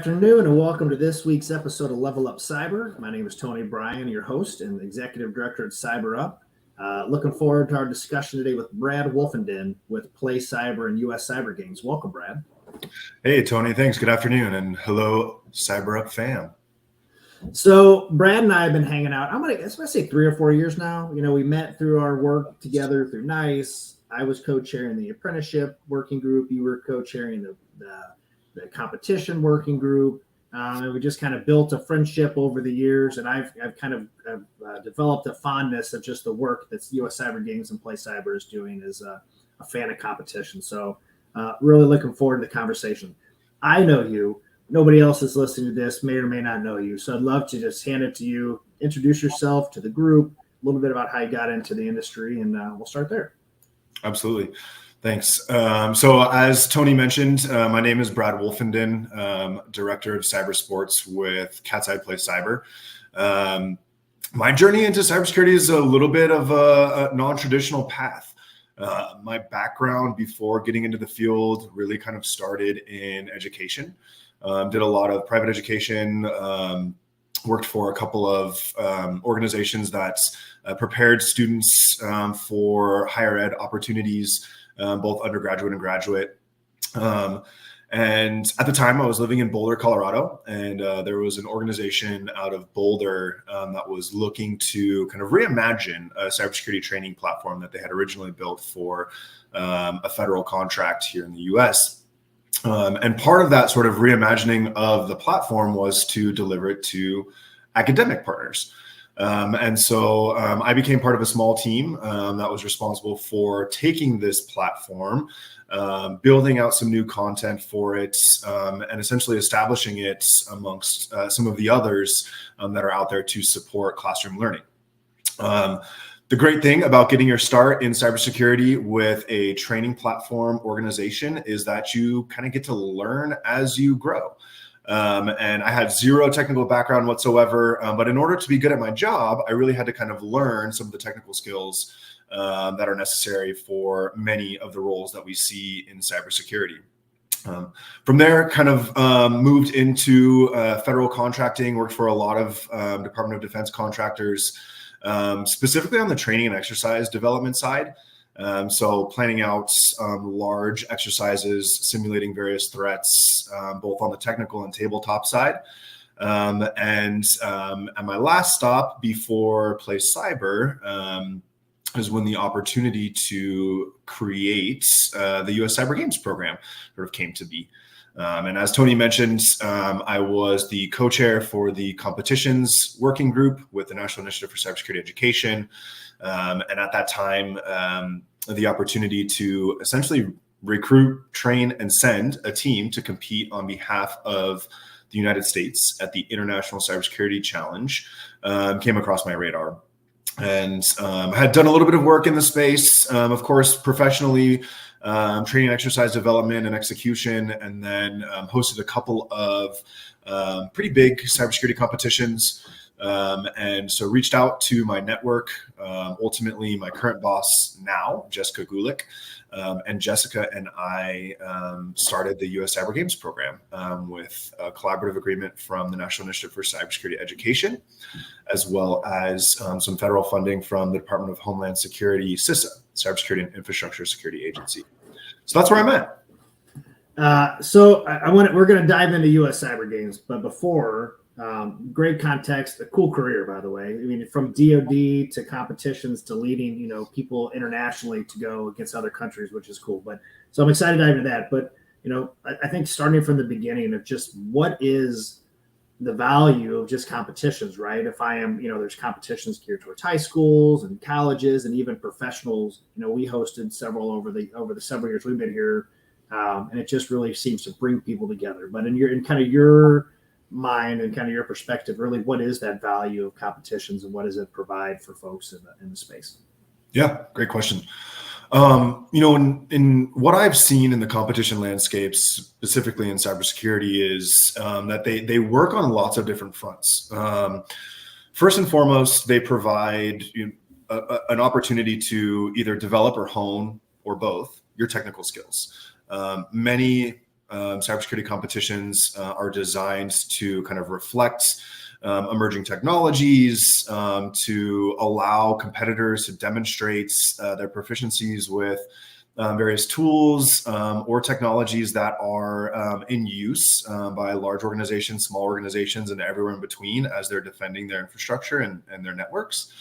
afternoon and welcome to this week's episode of LevelUp Cyber. My name is Tony Bryan, your host and Executive Director at CyberUp. Looking forward to our discussion today with Brad Wolfenden with PlayCyber and US Cyber Games. Welcome, Brad. Hey, Tony. Thanks. Good afternoon. And hello, CyberUp fam. So Brad and I have been hanging out, I'm going to say 3 or 4 years now. You know, we met through our work together through NICE. I was co-chairing the apprenticeship working group. You were co-chairing the competition working group. And we just kind of built a friendship over the years. And I've kind of developed a fondness of just the work that US Cyber Games and PlayCyber is doing as a fan of competition. So really looking forward to the conversation. I know you. Nobody else is listening to this may or may not know you. So I'd love to just hand it to you, introduce yourself to the group, a little bit about how you got into the industry, and we'll start there. Absolutely. Thanks. So as Tony mentioned, my name is Brad Wolfenden, Director of Cyber Sports with Cat's PlayCyber. My journey into cybersecurity is a little bit of a non-traditional path. My background before getting into the field really kind of started in education. Did a lot of private education, worked for a couple of organizations that prepared students for higher ed opportunities, both undergraduate and graduate. And at the time I was living in Boulder, Colorado, and there was an organization out of Boulder that was looking to kind of reimagine a cybersecurity training platform that they had originally built for a federal contract here in the US. And part of that sort of reimagining of the platform was to deliver it to academic partners. And so I became part of a small team that was responsible for taking this platform, building out some new content for it, and essentially establishing it amongst some of the others that are out there to support classroom learning. The great thing about getting your start in cybersecurity with a training platform organization is that you kind of get to learn as you grow. And I had zero technical background whatsoever, but in order to be good at my job, I really had to kind of learn some of the technical skills that are necessary for many of the roles that we see in cybersecurity. From there, kind of moved into federal contracting, worked for a lot of Department of Defense contractors, specifically on the training and exercise development side. So planning out large exercises, simulating various threats, both on the technical and tabletop side. And at my last stop before PlayCyber is when the opportunity to create the US Cyber Games program sort of came to be. And as Tony mentioned, I was the co-chair for the competitions working group with the National Initiative for Cybersecurity Education. And at that time, the opportunity to essentially recruit, train, and send a team to compete on behalf of the United States at the International Cybersecurity Challenge came across my radar. And I had done a little bit of work in the space, of course, professionally, training, exercise development, and execution, and then hosted a couple of pretty big cybersecurity competitions. And so reached out to my network, ultimately my current boss now, Jessica Gulick, and Jessica and I started the US Cyber Games program with a collaborative agreement from the National Initiative for Cybersecurity Education, as well as some federal funding from the Department of Homeland Security, CISA, Cybersecurity and Infrastructure Security Agency. So that's where I'm at. So we're going to dive into US Cyber Games, but before, great context, a cool career, by the way. I mean, from DoD to competitions to leading, people internationally to go against other countries, which is cool. But so I'm excited to dive into that. But, I think starting from the beginning of just what is the value of just competitions, right? If I am, there's competitions geared towards high schools and colleges and even professionals. We hosted several over the several years we've been here, and it just really seems to bring people together. But in kind of your mind and kind of your perspective, really, what is that value of competitions and what does it provide for folks in the space? Yeah, great question. In what I've seen in the competition landscapes, specifically in cybersecurity, is that they work on lots of different fronts. First and foremost, they provide an opportunity to either develop or hone, or both, your technical skills. Many cybersecurity competitions are designed to kind of reflect emerging technologies, to allow competitors to demonstrate their proficiencies with various tools or technologies that are in use by large organizations, small organizations, and everywhere in between as they're defending their infrastructure and their networks.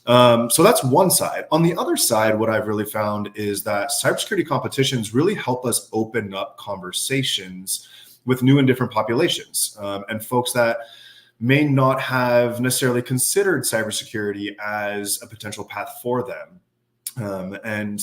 So that's one side. On the other side, what I've really found is that cybersecurity competitions really help us open up conversations with new and different populations and folks that may not have necessarily considered cybersecurity as a potential path for them. And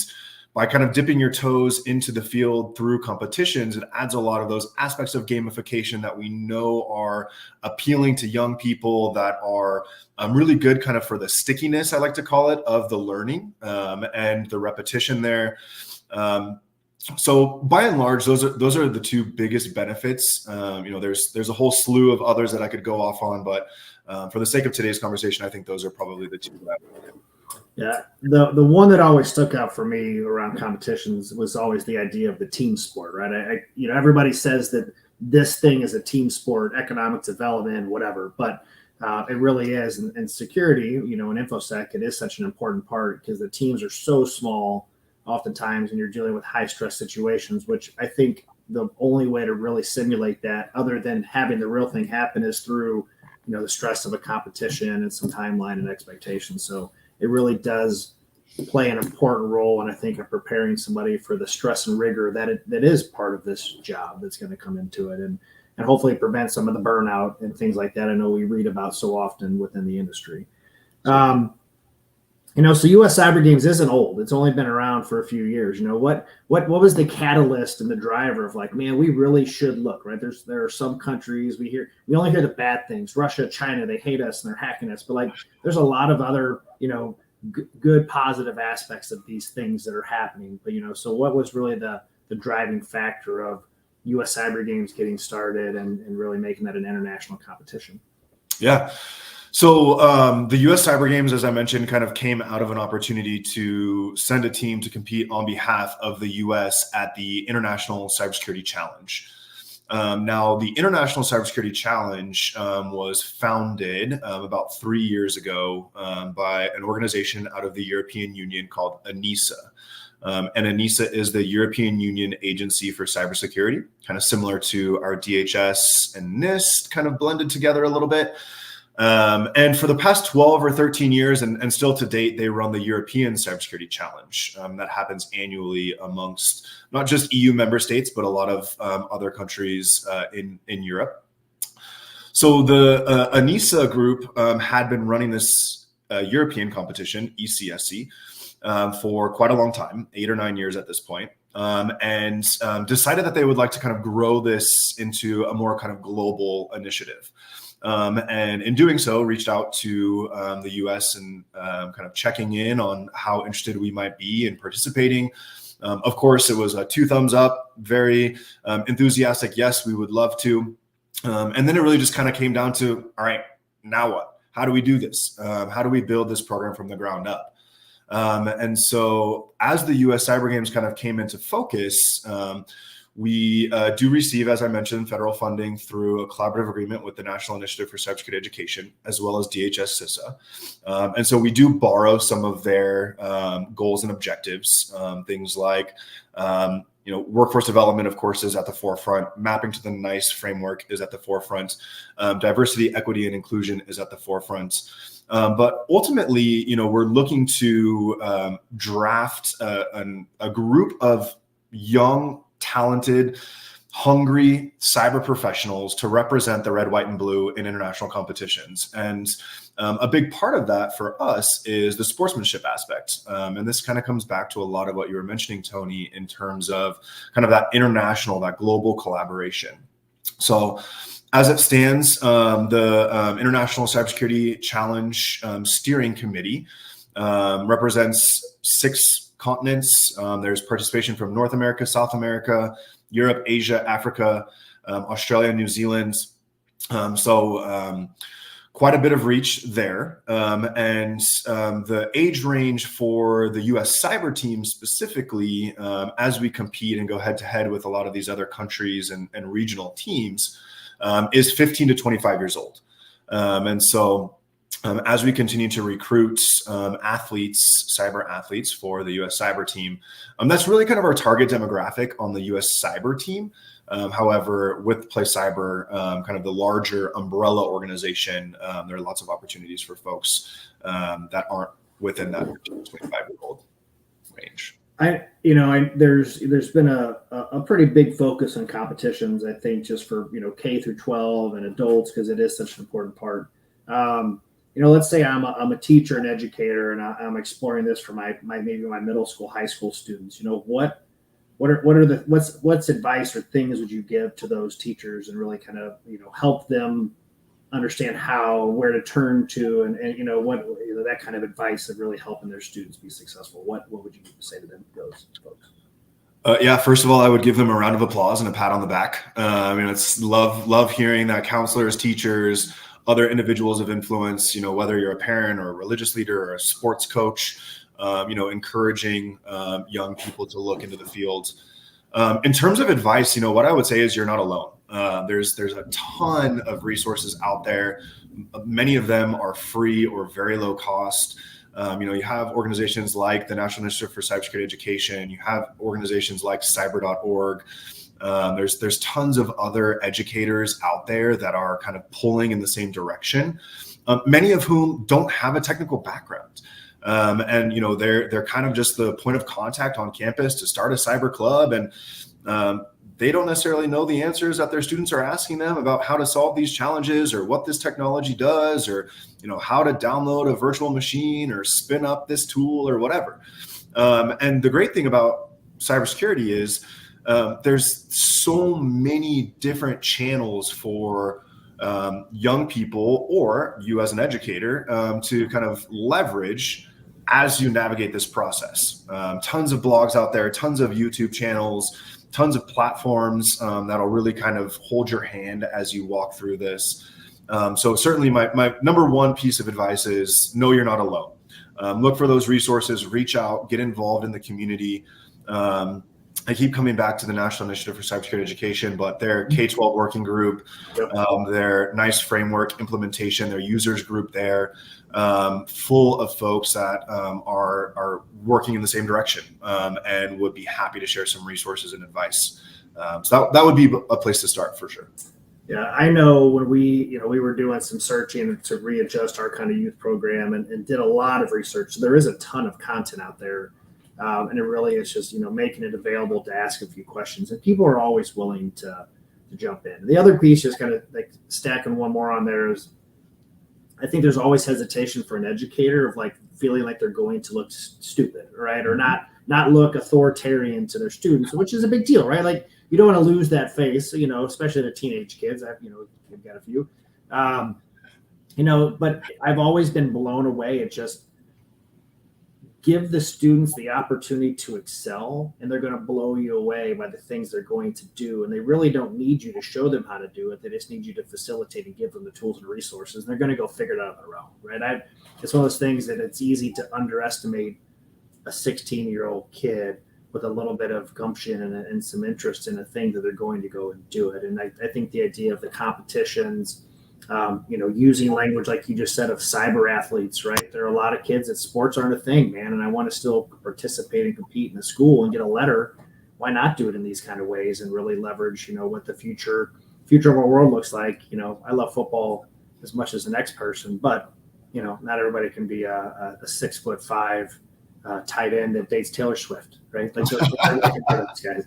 by kind of dipping your toes into the field through competitions, it adds a lot of those aspects of gamification that we know are appealing to young people, that are really good kind of for the stickiness, I like to call it, of the learning and the repetition there. So by and large, those are the two biggest benefits. There's a whole slew of others that I could go off on, but for the sake of today's conversation, I think those are probably the two that I would. Yeah, the one that always stuck out for me around competitions was always the idea of the team sport, right? Everybody says that this thing is a team sport, economic development, whatever, but it really is. And security, in InfoSec, it is such an important part because the teams are so small oftentimes, and you're dealing with high stress situations, which I think the only way to really simulate that, other than having the real thing happen, is through, the stress of a competition and some timeline and expectations. So it really does play an important role, and I think of preparing somebody for the stress and rigor that is part of this job that's going to come into it, and hopefully prevent some of the burnout and things like that. I know we read about so often within the industry. So U.S. Cyber Games isn't old. It's only been around for a few years. What was the catalyst and the driver of like, man, we really should look, right? There are some countries we only hear the bad things. Russia, China, they hate us and they're hacking us. But like, there's a lot of other, good positive aspects of these things that are happening. But, so what was really the driving factor of U.S. Cyber Games getting started and really making that an international competition? Yeah. So the U.S. Cyber Games, as I mentioned, kind of came out of an opportunity to send a team to compete on behalf of the U.S. at the International Cybersecurity Challenge. Now, the International Cybersecurity Challenge was founded about 3 years ago by an organization out of the European Union called ENISA. And ENISA is the European Union Agency for Cybersecurity, kind of similar to our DHS and NIST, kind of blended together a little bit. And for the past 12 or 13 years, and still to date, they run the European Cybersecurity Challenge that happens annually amongst not just EU member states, but a lot of other countries in Europe. So the ENISA group had been running this European competition, ECSC, for quite a long time, 8 or 9 years at this point. And decided that they would like to kind of grow this into a more kind of global initiative. And in doing so, reached out to the US and kind of checking in on how interested we might be in participating. Of course, it was a 2 thumbs up, very enthusiastic. Yes, we would love to. And then it really just kind of came down to, all right, now what? How do we do this? How do we build this program from the ground up? And so as the US Cyber Games kind of came into focus, we do receive, as I mentioned, federal funding through a collaborative agreement with the National Initiative for Cybersecurity Education, as well as DHS CISA. And so we do borrow some of their goals and objectives, things like, workforce development, of course, is at the forefront. Mapping to the NICE framework is at the forefront. Diversity, equity, and inclusion is at the forefront. But ultimately, we're looking to draft a group of young, talented, hungry cyber professionals to represent the red, white, and blue in international competitions. And a big part of that for us is the sportsmanship aspect. And this kind of comes back to a lot of what you were mentioning, Tony, in terms of kind of that international, that global collaboration. So as it stands, the International Cybersecurity Challenge Steering Committee represents 6 continents. There's participation from North America, South America, Europe, Asia, Africa, Australia, New Zealand. So quite a bit of reach there. The age range for the US cyber team specifically, as we compete and go head to head with a lot of these other countries and regional teams, is 15 to 25 years old. As we continue to recruit cyber athletes for the US cyber team, that's really kind of our target demographic on the US cyber team. However, with PlayCyber, kind of the larger umbrella organization, there are lots of opportunities for folks that aren't within that 25-year-old range. There's been a pretty big focus on competitions, I think, just for K through 12 and adults, because it is such an important part. Let's say I'm a teacher and educator, and I'm exploring this for my middle school, high school students. What's advice or things would you give to those teachers and really kind of help them understand where to turn to and that kind of advice that really helping their students be successful? What would you say to them, those folks? First of all, I would give them a round of applause and a pat on the back. It's love hearing that counselors, teachers, other individuals of influence, whether you're a parent or a religious leader or a sports coach, encouraging young people to look into the field. In terms of advice, what I would say is you're not alone. There's a ton of resources out there. Many of them are free or very low cost. You have organizations like the National Initiative for Cybersecurity Education. You have organizations like cyber.org. There's tons of other educators out there that are kind of pulling in the same direction, many of whom don't have a technical background. They're kind of just the point of contact on campus to start a cyber club. And they don't necessarily know the answers that their students are asking them about how to solve these challenges or what this technology does, or, how to download a virtual machine or spin up this tool or whatever. And the great thing about cybersecurity is there's so many different channels for young people or you as an educator to kind of leverage as you navigate this process. Tons of blogs out there, tons of YouTube channels, tons of platforms that'll really kind of hold your hand as you walk through this. So certainly my number one piece of advice is know you're not alone. Look for those resources, reach out, get involved in the community. I keep coming back to the National Initiative for Cybersecurity Education, but their K-12 working group, their NICE framework implementation, their users group there, full of folks that are working in the same direction and would be happy to share some resources and advice. So that would be a place to start for sure. Yeah, I know when we were doing some searching to readjust our kind of youth program and did a lot of research. So there is a ton of content out there. And it really is just, making it available to ask a few questions, and people are always willing to jump in. The other piece, just kind of like stacking one more on there, is I think there's always hesitation for an educator of like feeling like they're going to look stupid, right? Or not look authoritarian to their students, which is a big deal, right? Like you don't want to lose that face, especially the teenage kids. I've got a few, but I've always been blown away at just give the students the opportunity to excel, and they're going to blow you away by the things they're going to do. And they really don't need you to show them how to do it. They just need you to facilitate and give them the tools and resources. And they're going to go figure it out on their own, right? It's one of those things that it's easy to underestimate a 16-year-old kid with a little bit of gumption and some interest in a thing that they're going to go and do it. And I think the idea of the competitions, using language like you just said of cyber athletes, right? There are a lot of kids that sports aren't a thing, man. And I want to still participate and compete in the school and get a letter. Why not do it in these kind of ways and really leverage, what the future of our world looks like? I love football as much as the next person, but, not everybody can be a 6'5" tight end that dates Taylor Swift, right? Like those guys.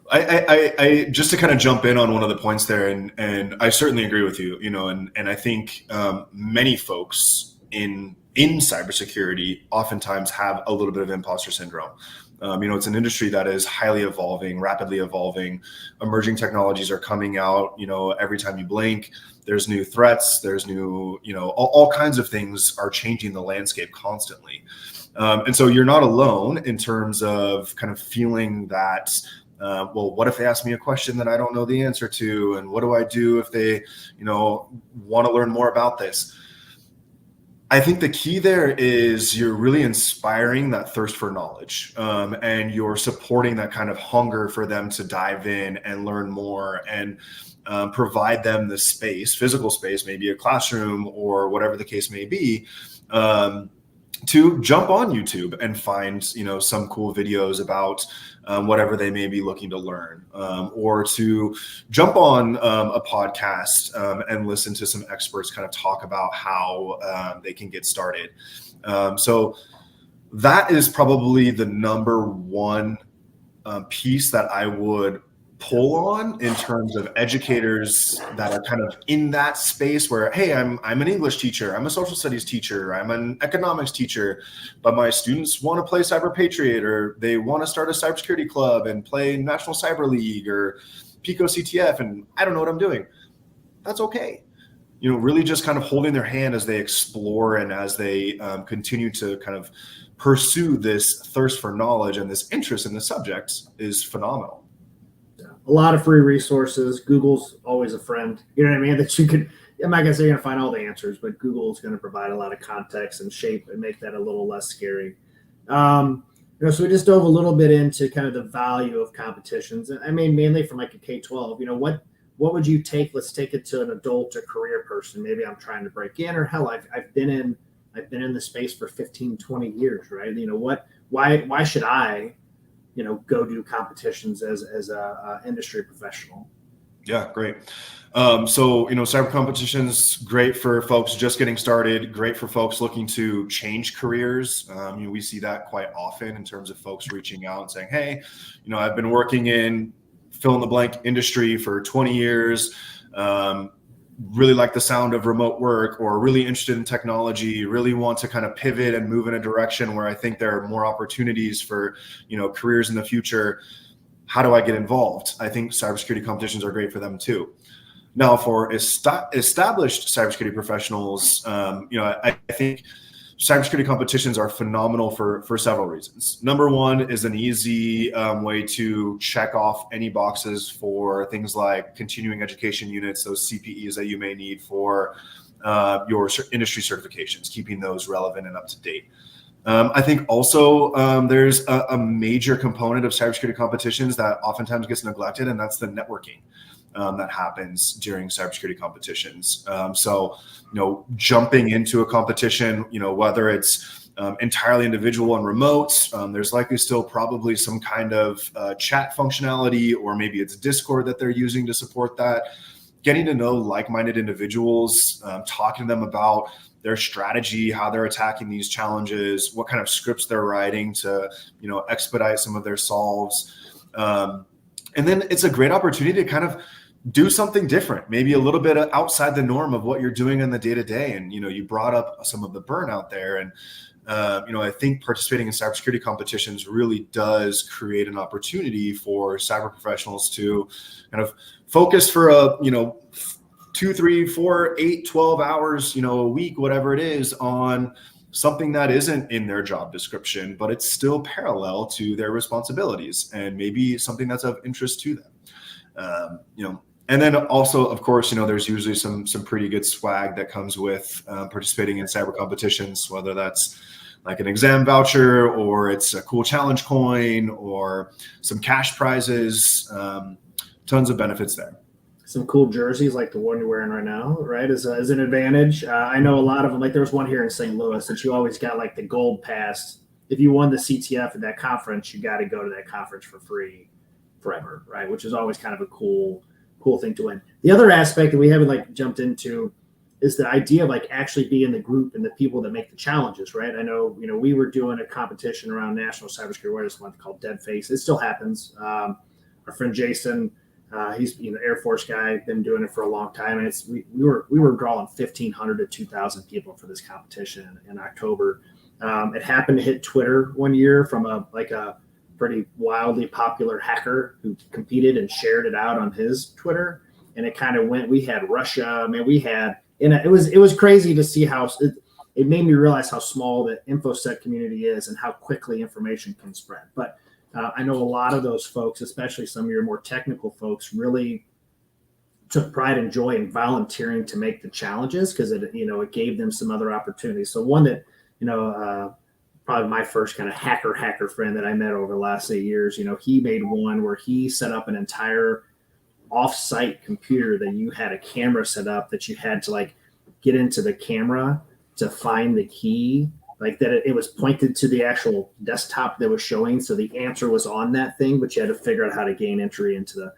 I just to kind of jump in on one of the points there, and I certainly agree with you, and I think many folks in cybersecurity oftentimes have a little bit of imposter syndrome. It's an industry that is highly evolving, rapidly evolving. Emerging technologies are coming out, every time you blink. There's new threats, there's new, all kinds of things are changing the landscape constantly. And so you're not alone in terms of kind of feeling that Well, what if they ask me a question that I don't know the answer to? And what do I do if they, want to learn more about this? I think the key there is you're really inspiring that thirst for knowledge, and you're supporting that kind of hunger for them to dive in and learn more, and provide them the space, physical space, maybe a classroom or whatever the case may be, to jump on YouTube and find, some cool videos about whatever they may be looking to learn, or to jump on a podcast and listen to some experts kind of talk about how they can get started. So that is probably the number one piece that I would pull on in terms of educators that are kind of in that space where, hey, I'm an English teacher, I'm a social studies teacher, I'm an economics teacher, but my students want to play Cyber Patriot, or they want to start a cybersecurity club and play National Cyber League or Pico CTF, and I don't know what I'm doing. That's okay. Really just kind of holding their hand as they explore and as they continue to kind of pursue this thirst for knowledge and this interest in the subject is phenomenal. A lot of free resources. Google's always a friend. You know what I mean? That you could, I'm not going to say you're going to find all the answers, but Google is going to provide a lot of context and shape and make that a little less scary. So we just dove a little bit into kind of the value of competitions. I mean, mainly from like a K-12, what would you take? Let's take it to an adult or career person. Maybe I'm trying to break in, or hell, I've been in the space for 15, 20 years, right? Why should I, go do competitions as a industry professional? Yeah, great. So, cyber competitions, great for folks just getting started, great for folks looking to change careers. We see that quite often in terms of folks reaching out and saying, hey, I've been working in fill in the blank industry for 20 years. Really like the sound of remote work, or really interested in technology, really want to kind of pivot and move in a direction where I think there are more opportunities for, careers in the future. How do I get involved? I think cybersecurity competitions are great for them too. Now, for established cybersecurity professionals, I think cybersecurity competitions are phenomenal for several reasons. Number one is an easy way to check off any boxes for things like continuing education units, those CPEs that you may need for your industry certifications, keeping those relevant and up to date. I think also there's a major component of cybersecurity competitions that oftentimes gets neglected, and that's the networking that happens during cybersecurity competitions. So, jumping into a competition, whether it's entirely individual and remote, there's likely still probably some kind of chat functionality, or maybe it's Discord that they're using to support that. Getting to know like-minded individuals, talking to them about their strategy, how they're attacking these challenges, what kind of scripts they're writing to, expedite some of their solves. And then it's a great opportunity to kind of do something different, maybe a little bit outside the norm of what you're doing in the day-to-day. And, you brought up some of the burnout there. And, I think participating in cybersecurity competitions really does create an opportunity for cyber professionals to kind of focus for 2, 3, 4, 8, 12 hours, a week, whatever it is, on something that isn't in their job description, but it's still parallel to their responsibilities and maybe something that's of interest to them. And then also, of course, there's usually some pretty good swag that comes with participating in cyber competitions, whether that's like an exam voucher, or it's a cool challenge coin, or some cash prizes, tons of benefits there. Some cool jerseys like the one you're wearing right now, right, is an advantage. I know a lot of them, like there was one here in St. Louis that you always got like the gold pass. If you won the CTF at that conference, you got to go to that conference for free forever, right? Which is always kind of a cool thing to win. The other aspect that we haven't jumped into is the idea of actually being the group and the people that make the challenges, right? I know, we were doing a competition around National Cybersecurity Awareness Month called Dead Face. It still happens. Our friend Jason, he's Air Force guy, been doing it for a long time, and we were drawing 1,500 to 2,000 people for this competition in October. It happened to hit Twitter one year from a pretty wildly popular hacker who competed and shared it out on his Twitter, and it kind of went. We had Russia. I mean, it was crazy to see how it made me realize how small the InfoSec community is and how quickly information can spread. But I know a lot of those folks, especially some of your more technical folks, really took pride and joy in volunteering to make the challenges because it gave them some other opportunities. So one that, probably my first kind of hacker friend that I met over the last 8 years, he made one where he set up an entire off-site computer that you had a camera set up that you had to like get into the camera to find the key, like that it was pointed to the actual desktop that was showing. So the answer was on that thing, but you had to figure out how to gain entry into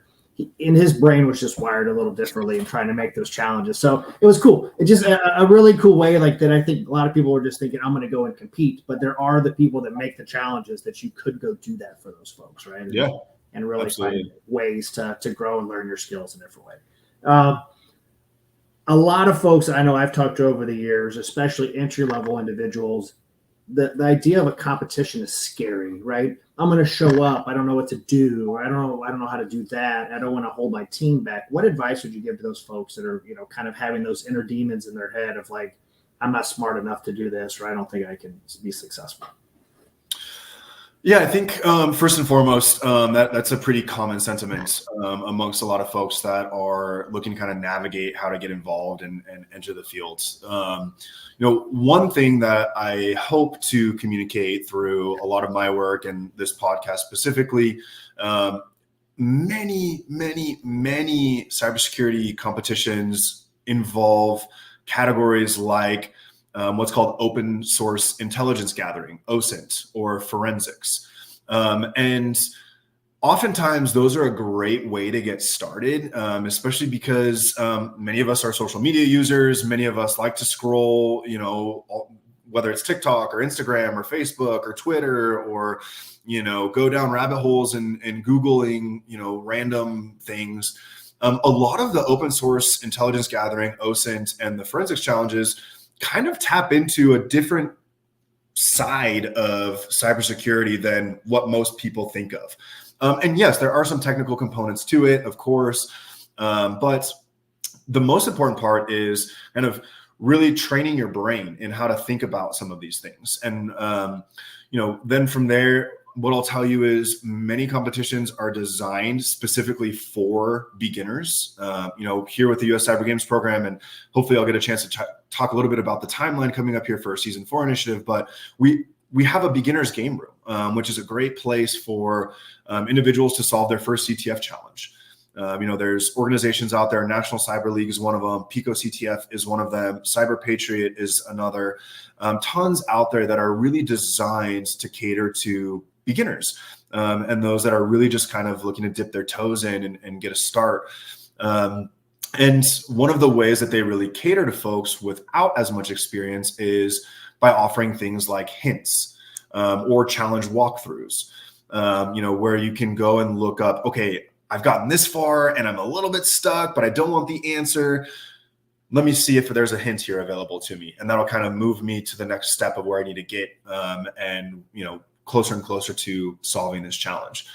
in his brain was just wired a little differently and trying to make those challenges. So it was cool. It's just a really cool way like that. I think a lot of people were just thinking, I'm going to go and compete, but there are the people that make the challenges that you could go do that for those folks. Right. Yeah. And really Absolutely. find ways to grow and learn your skills in a different way. A lot of folks I know I've talked to over the years, especially entry-level individuals, the idea of a competition is scary, right? I'm going to show up. I don't know what to do. I don't know how to do that. I don't want to hold my team back. What advice would you give to those folks that are, kind of having those inner demons in their head of like, I'm not smart enough to do this, or I don't think I can be successful? Yeah, I think first and foremost, that's a pretty common sentiment amongst a lot of folks that are looking to kind of navigate how to get involved and enter the field. One thing that I hope to communicate through a lot of my work and this podcast specifically, many cybersecurity competitions involve categories like what's called open source intelligence gathering, OSINT, or forensics. And oftentimes those are a great way to get started, especially because many of us are social media users. Many of us like to scroll, whether it's TikTok or Instagram or Facebook or Twitter, or, go down rabbit holes and Googling, random things. A lot of the open source intelligence gathering, OSINT, and the forensics challenges kind of tap into a different side of cybersecurity than what most people think of. And yes, there are some technical components to it, of course, but the most important part is kind of really training your brain in how to think about some of these things. And, then from there, what I'll tell you is many competitions are designed specifically for beginners. Here with the US Cyber Games program, and hopefully I'll get a chance to talk a little bit about the timeline coming up here for our Season 4 initiative, but we have a beginner's game room, which is a great place for individuals to solve their first CTF challenge. There's organizations out there. National Cyber League is one of them. Pico CTF is one of them. Cyber Patriot is another. Tons out there that are really designed to cater to beginners and those that are really just kind of looking to dip their toes in and get a start. And one of the ways that they really cater to folks without as much experience is by offering things like hints or challenge walkthroughs, where you can go and look up, okay, I've gotten this far and I'm a little bit stuck, but I don't want the answer. Let me see if there's a hint here available to me. And that'll kind of move me to the next step of where I need to get and closer and closer to solving this challenge.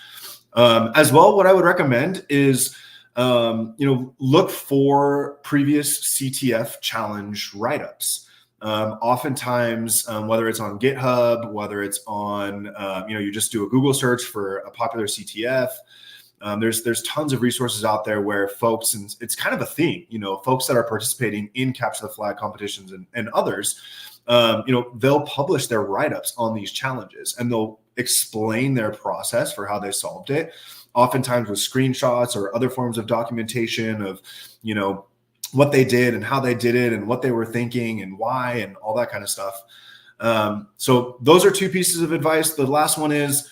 As well, what I would recommend is, look for previous CTF challenge write-ups. Oftentimes, whether it's on GitHub, whether it's on, you just do a Google search for a popular CTF. There's tons of resources out there where folks, and it's kind of a theme, folks that are participating in capture the flag competitions and others, they'll publish their write-ups on these challenges and they'll explain their process for how they solved it, oftentimes with screenshots or other forms of documentation of, what they did and how they did it and what they were thinking and why and all that kind of stuff. So those are two pieces of advice. The last one is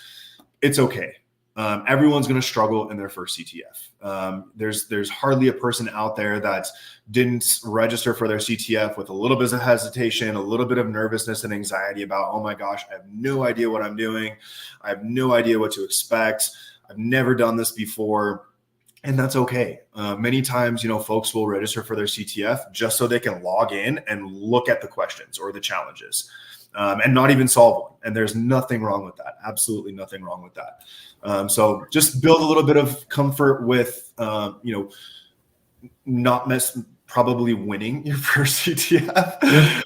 it's okay. Everyone's going to struggle in their first CTF. There's hardly a person out there that didn't register for their CTF with a little bit of hesitation, a little bit of nervousness and anxiety about, oh my gosh, I have no idea what I'm doing. I have no idea what to expect. I've never done this before. And that's okay. Many times, folks will register for their CTF just so they can log in and look at the questions or the challenges and not even solve one. And there's nothing wrong with that. Absolutely nothing wrong with that. So just build a little bit of comfort with, probably winning your first CTF.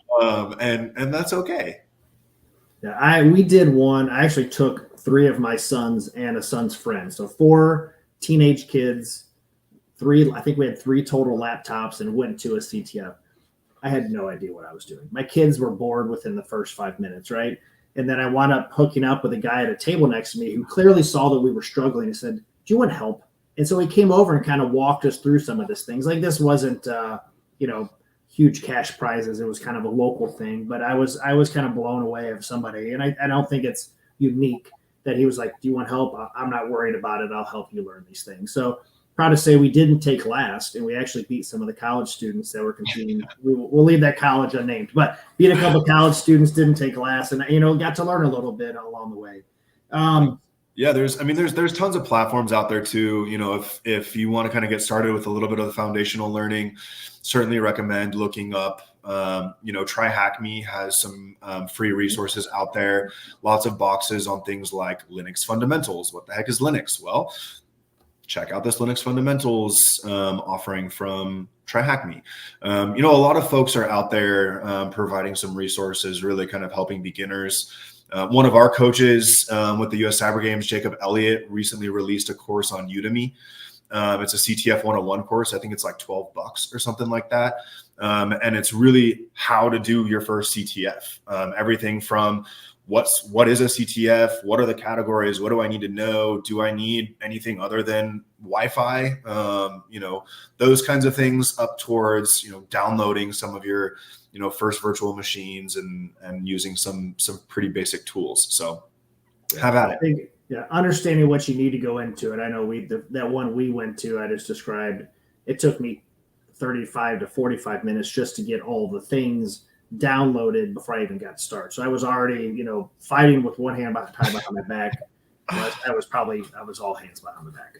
And that's okay. Yeah, we did one. I actually took 3 of my sons and a son's friend. So 4 teenage kids, I think we had 3 total laptops, and went to a CTF. I had no idea what I was doing. My kids were bored within the first 5 minutes, right? And then I wound up hooking up with a guy at a table next to me who clearly saw that we were struggling and said, "Do you want help?" And so he came over and kind of walked us through some of these things. Like, this wasn't, huge cash prizes. It was kind of a local thing, but I was kind of blown away of somebody. And I don't think it's unique that he was like, "Do you want help? I'm not worried about it. I'll help you learn these things." So proud to say we didn't take last, and we actually beat some of the college students that were competing. We'll leave that college unnamed, but beat a couple of college students, didn't take last, and got to learn a little bit along the way. Yeah, there's tons of platforms out there too. If you want to kind of get started with a little bit of the foundational learning, certainly recommend looking up. TryHackMe has some free resources out there. Lots of boxes on things like Linux fundamentals. What the heck is Linux? Well, check out this Linux fundamentals offering from TryHackMe. A lot of folks are out there providing some resources, really kind of helping beginners. One of our coaches with the US Cyber Games, Jacob Elliott, recently released a course on Udemy. It's a CTF 101 course. I think it's like $12 or something like that. And it's really how to do your first CTF. Everything from what is a CTF? What are the categories? What do I need to know? Do I need anything other than Wi-Fi? Those kinds of things, up towards, downloading some of your, first virtual machines and using some pretty basic tools. So have at it. Understanding what you need to go into it. I know that one we went to, I just described, it took me 35 to 45 minutes just to get all the things downloaded before I even got started. So I was already, fighting with one hand tied behind my back. I was all hands behind my back.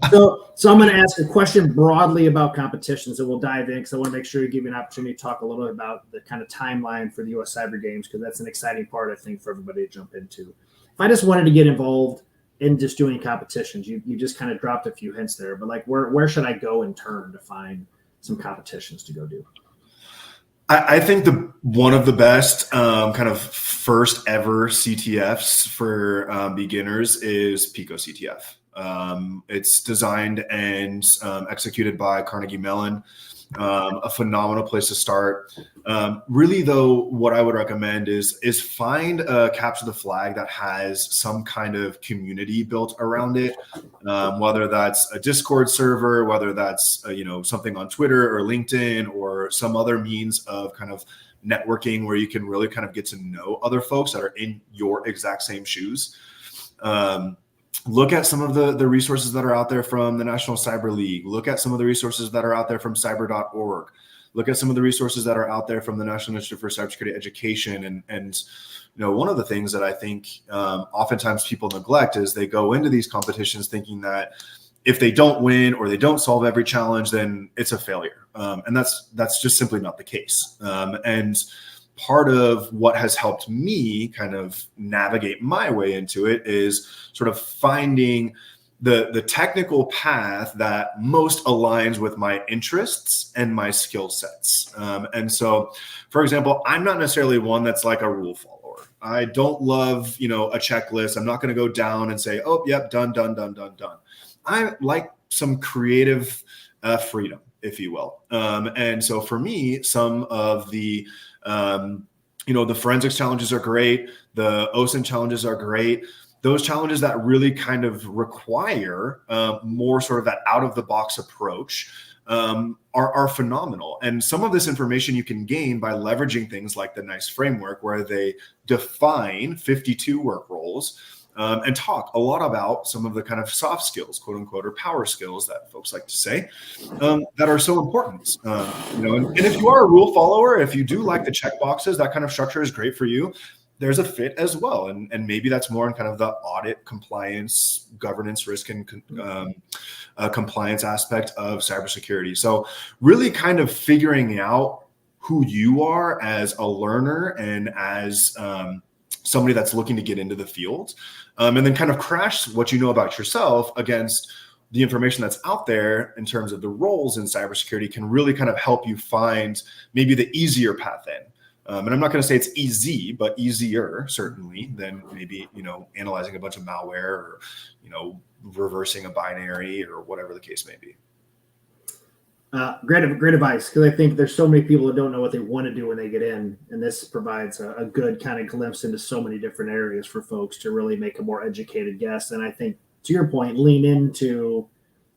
So I'm going to ask a question broadly about competitions, and we'll dive in because I want to make sure you give you an opportunity to talk a little bit about the kind of timeline for the US Cyber Games, because that's an exciting part, I think, for everybody to jump into. If I just wanted to get involved in just doing competitions, you just kind of dropped a few hints there, but like where should I go in turn to find some competitions to go do? I think one of the best kind of first ever CTFs for beginners is Pico CTF. It's designed and executed by Carnegie Mellon. A phenomenal place to start. Really, though, what I would recommend is find a capture the flag that has some kind of community built around it, whether that's a Discord server, whether that's something on Twitter or LinkedIn or some other means of kind of networking where you can really kind of get to know other folks that are in your exact same shoes. Look at some of the resources that are out there from the National Cyber League. Look at some of the resources that are out there from cyber.org. Look at some of the resources that are out there from the National Institute for Cybersecurity Education. And one of the things that I think oftentimes people neglect is they go into these competitions thinking that if they don't win or they don't solve every challenge, then it's a failure. And that's just simply not the case. And part of what has helped me kind of navigate my way into it is sort of finding the technical path that most aligns with my interests and my skill sets. And so, for example, I'm not necessarily one that's like a rule follower. I don't love, a checklist. I'm not going to go down and say, oh, yep, done. I like some creative freedom, if you will. And so for me, some of the the forensics challenges are great. The OSINT challenges are great. Those challenges that really kind of require more sort of that out of the box approach are phenomenal. And some of this information you can gain by leveraging things like the NICE framework, where they define 52 work roles and talk a lot about some of the kind of soft skills, quote unquote, or power skills that folks like to say that are so important. And if you are a rule follower, if you do like the check boxes, that kind of structure is great for you. There's a fit as well. And maybe that's more in kind of the audit, compliance, governance, risk, and compliance aspect of cybersecurity. So really kind of figuring out who you are as a learner and as somebody that's looking to get into the field, and then kind of crash what you know about yourself against the information that's out there in terms of the roles in cybersecurity can really kind of help you find maybe the easier path in. And I'm not going to say it's easy, but easier certainly than maybe, analyzing a bunch of malware or, reversing a binary or whatever the case may be. Great advice, because I think there's so many people that don't know what they want to do when they get in, and this provides a good kind of glimpse into so many different areas for folks to really make a more educated guess. And I think, to your point, lean into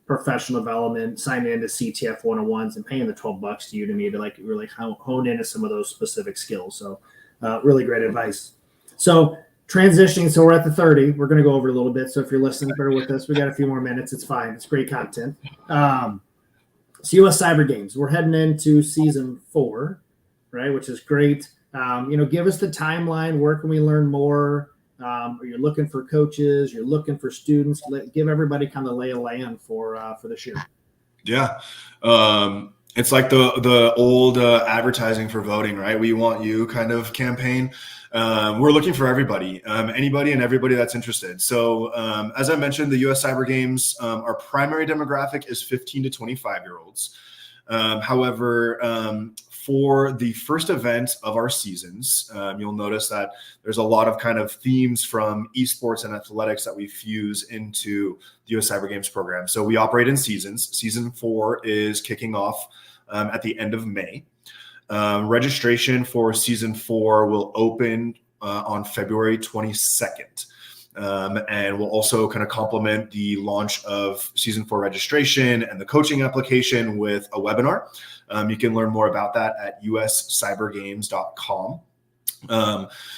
professional development, sign into CTF 101s, and paying the $12 to Udemy to really hone into some of those specific skills. So really great advice. So transitioning, so we're at the 30. We're going to go over a little bit. So if you're listening, bear with us. We got a few more minutes. It's fine. It's great content. So US Cyber Games, we're heading into season 4, right? Which is great. Give us the timeline. Where can we learn more? You're looking for coaches, you're looking for students. Give everybody kind of lay of land for this year. Yeah. It's like the old advertising for voting, right? We want you kind of campaign. We're looking for everybody, anybody and everybody that's interested. So as I mentioned, the US Cyber Games, our primary demographic is 15 to 25-year-olds. However, for the first event of our seasons, you'll notice that there's a lot of kind of themes from esports and athletics that we fuse into the US Cyber Games program. So we operate in seasons. Season 4 is kicking off at the end of May. Registration for season 4 will open on February 22nd. And we'll also kind of complement the launch of season 4 registration and the coaching application with a webinar. You can learn more about that at uscybergames.com.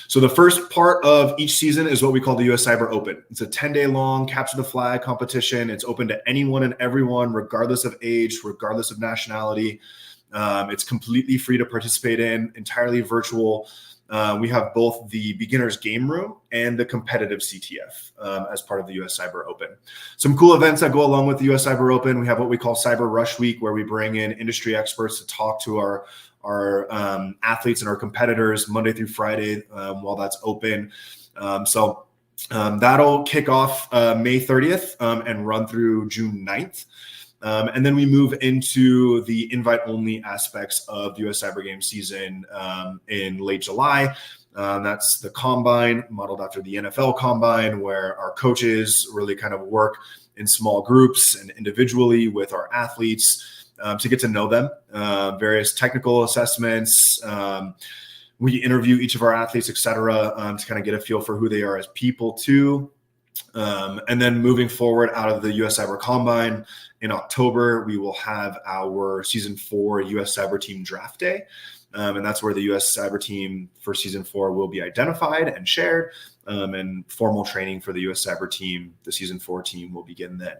So the first part of each season is what we call the US Cyber Open. It's a 10-day long capture the flag competition. It's open to anyone and everyone, regardless of age, regardless of nationality. It's completely free to participate in, entirely virtual. We have both the beginner's game room and the competitive CTF as part of the US Cyber Open. Some cool events that go along with the US Cyber Open. We have what we call Cyber Rush Week, where we bring in industry experts to talk to our athletes and our competitors Monday through Friday while that's open. So that'll kick off May 30th and run through June 9th. And then we move into the invite-only aspects of the US Cyber Games season in late July. That's the Combine, modeled after the NFL Combine, where our coaches really kind of work in small groups and individually with our athletes to get to know them, various technical assessments. We interview each of our athletes, et cetera, to kind of get a feel for who they are as people too. And then moving forward out of the US Cyber Combine in October, we will have our season 4 US Cyber Team Draft Day. And that's where the US Cyber Team for season 4 will be identified and shared, and formal training for the US Cyber Team, the season 4 team, will begin then.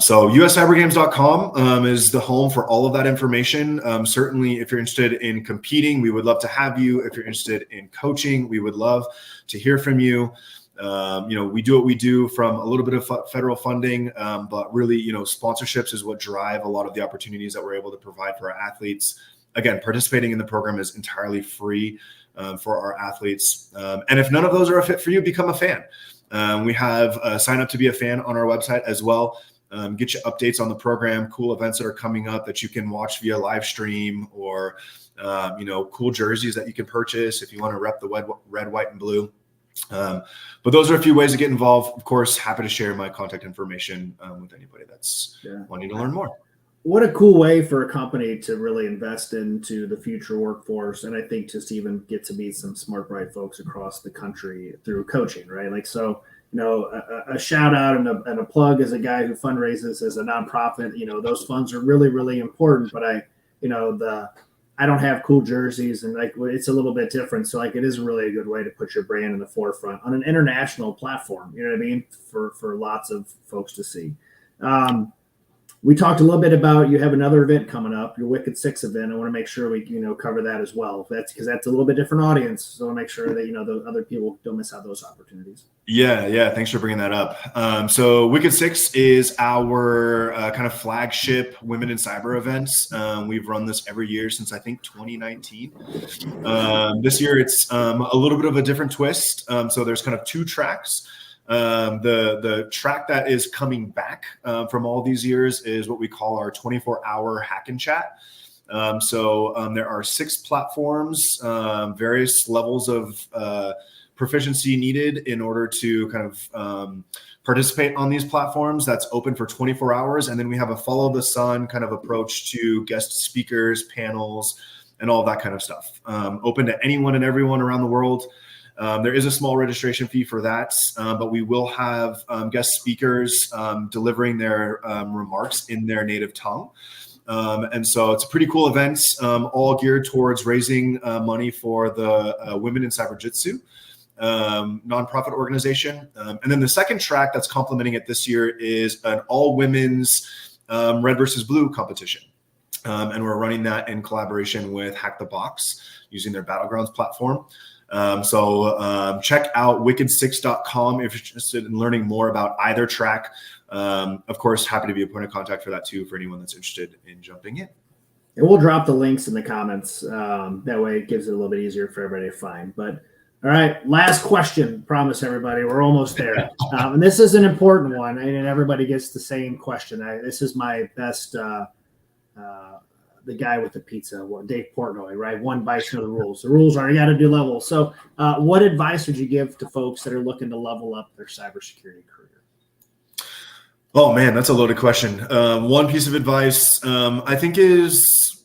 So uscybergames.com is the home for all of that information. Certainly, if you're interested in competing, we would love to have you. If you're interested in coaching, we would love to hear from you. We do what we do from a little bit of federal funding, but really, sponsorships is what drive a lot of the opportunities that we're able to provide for our athletes. Again, participating in the program is entirely free for our athletes. And if none of those are a fit for you, become a fan. We have sign up to be a fan on our website as well. Get you updates on the program, cool events that are coming up that you can watch via live stream, or, cool jerseys that you can purchase if you want to rep the red, white, and blue. But those are a few ways to get involved. Of course, happy to share my contact information with anybody that's wanting to learn more. What a cool way for a company to really invest into the future workforce. And I think just even get to meet some smart, bright folks across the country through coaching, right? A shout out and a plug as a guy who fundraises as a nonprofit. Those funds are really, really important, but I don't have cool jerseys, and it's a little bit different. So it is really a good way to put your brand in the forefront on an international platform, you know what I mean? For lots of folks to see. We talked a little bit about, you have another event coming up, your Wicked 6 event. I want to make sure we, cover that as well. That's because that's a little bit different audience. So I want to make sure that, the other people don't miss out those opportunities. Yeah. Thanks for bringing that up. So Wicked 6 is our kind of flagship Women in Cyber events. We've run this every year since I think 2019. This year it's a little bit of a different twist. So there's kind of 2 tracks. The track that is coming back from all these years is what we call our 24-hour hack and chat. There are 6 platforms, various levels of proficiency needed in order to kind of participate on these platforms. That's open for 24 hours. And then we have a follow the sun kind of approach to guest speakers, panels, and all that kind of stuff. Open to anyone and everyone around the world. There is a small registration fee for that, but we will have guest speakers delivering their remarks in their native tongue. And so it's a pretty cool event, all geared towards raising money for the Women in Cyber Jitsu nonprofit organization. And then the second track that's complementing it this year is an all women's red versus blue competition. And we're running that in collaboration with Hack the Box using their Battlegrounds platform. Check out wicked6.com if you're interested in learning more about either track. Of course, happy to be a point of contact for that too, for anyone that's interested in jumping in. And we'll drop the links in the comments. That way it gives it a little bit easier for everybody to find. But all right, last question. Promise everybody, we're almost there. And this is an important one, and everybody gets the same question. This is my best, the guy with the pizza, Dave Portnoy, right? One bison of the rules. The rules are you got to do level. So what advice would you give to folks that are looking to level up their cybersecurity career? Oh, man, that's a loaded question. One piece of advice I think is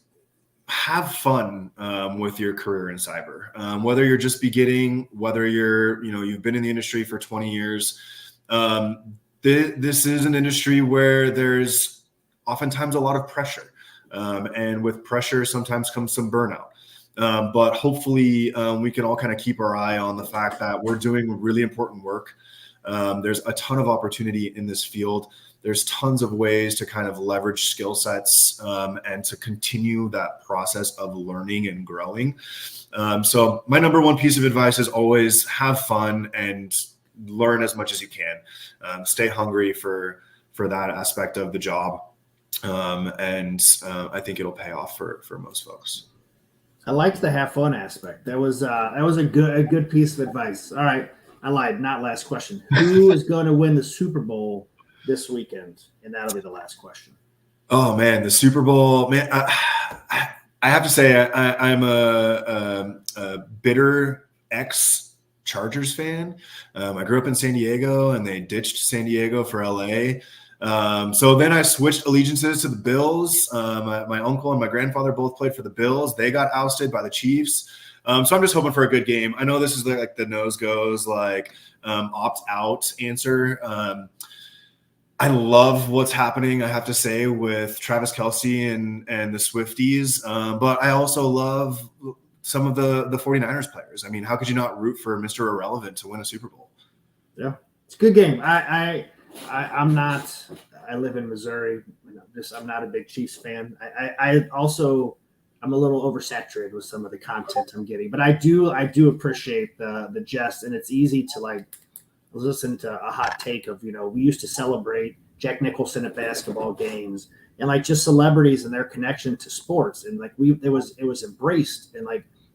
have fun with your career in cyber. Whether you're just beginning, whether you've been in the industry for 20 years, this is an industry where there's oftentimes a lot of pressure. And with pressure, sometimes comes some burnout. But hopefully we can all kind of keep our eye on the fact that we're doing really important work. There's a ton of opportunity in this field. There's tons of ways to kind of leverage skill sets and to continue that process of learning and growing. So my number one piece of advice is always have fun and learn as much as you can. Stay hungry for that aspect of the job. I think it'll pay off for most folks. I liked the have fun aspect. That was a good piece of advice. All right, I lied. Not last question. Who is going to win the Super Bowl this weekend? And that'll be the last question. Oh man, the Super Bowl, man. I have to say I'm a bitter ex-Chargers fan. I grew up in San Diego, and they ditched San Diego for LA. So then I switched allegiances to the Bills. My uncle and my grandfather both played for the Bills. They got ousted by the Chiefs. So I'm just hoping for a good game. I know this is like the nose goes, opt out answer. I love what's happening, I have to say, with Travis Kelce and the Swifties. But I also love some of the 49ers players. I mean, how could you not root for Mr. Irrelevant to win a Super Bowl? Yeah, it's a good game. I live in Missouri. I'm not a big Chiefs fan. I'm a little oversaturated with some of the content I'm getting, but I do appreciate the jest, and it's easy to listen to a hot take of, we used to celebrate Jack Nicholson at basketball games and just celebrities and their connection to sports. And it was embraced. And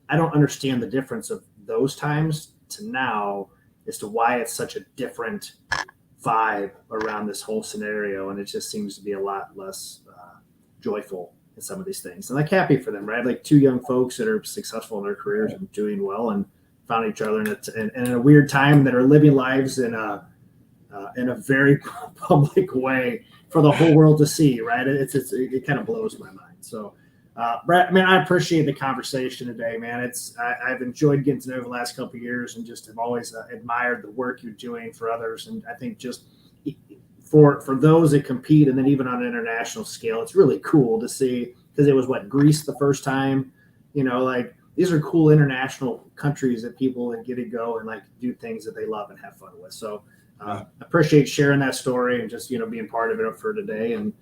I don't understand the difference of those times to now as to why it's such a different vibe around this whole scenario. And it just seems to be a lot less joyful in some of these things. And happy for them, right? Two young folks that are successful in their careers and doing well and found each other in a weird time that are living lives in a very public way for the whole world to see, right? It kind of blows my mind. So, Brett, I appreciate the conversation today, man. I've enjoyed getting to know you the last couple of years and just have always admired the work you're doing for others. And I think just for those that compete, and then even on an international scale, it's really cool to see, because it was Greece the first time, these are cool international countries that people get to go and do things that they love and have fun with. So appreciate sharing that story and just, being part of it for today, and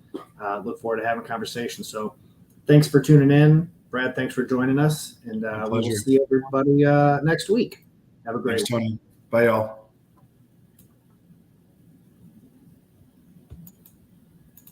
look forward to having a conversation. So thanks for tuning in. Brad, thanks for joining us. And we'll see everybody next week. Have a great Thanks, Tony. Bye, y'all.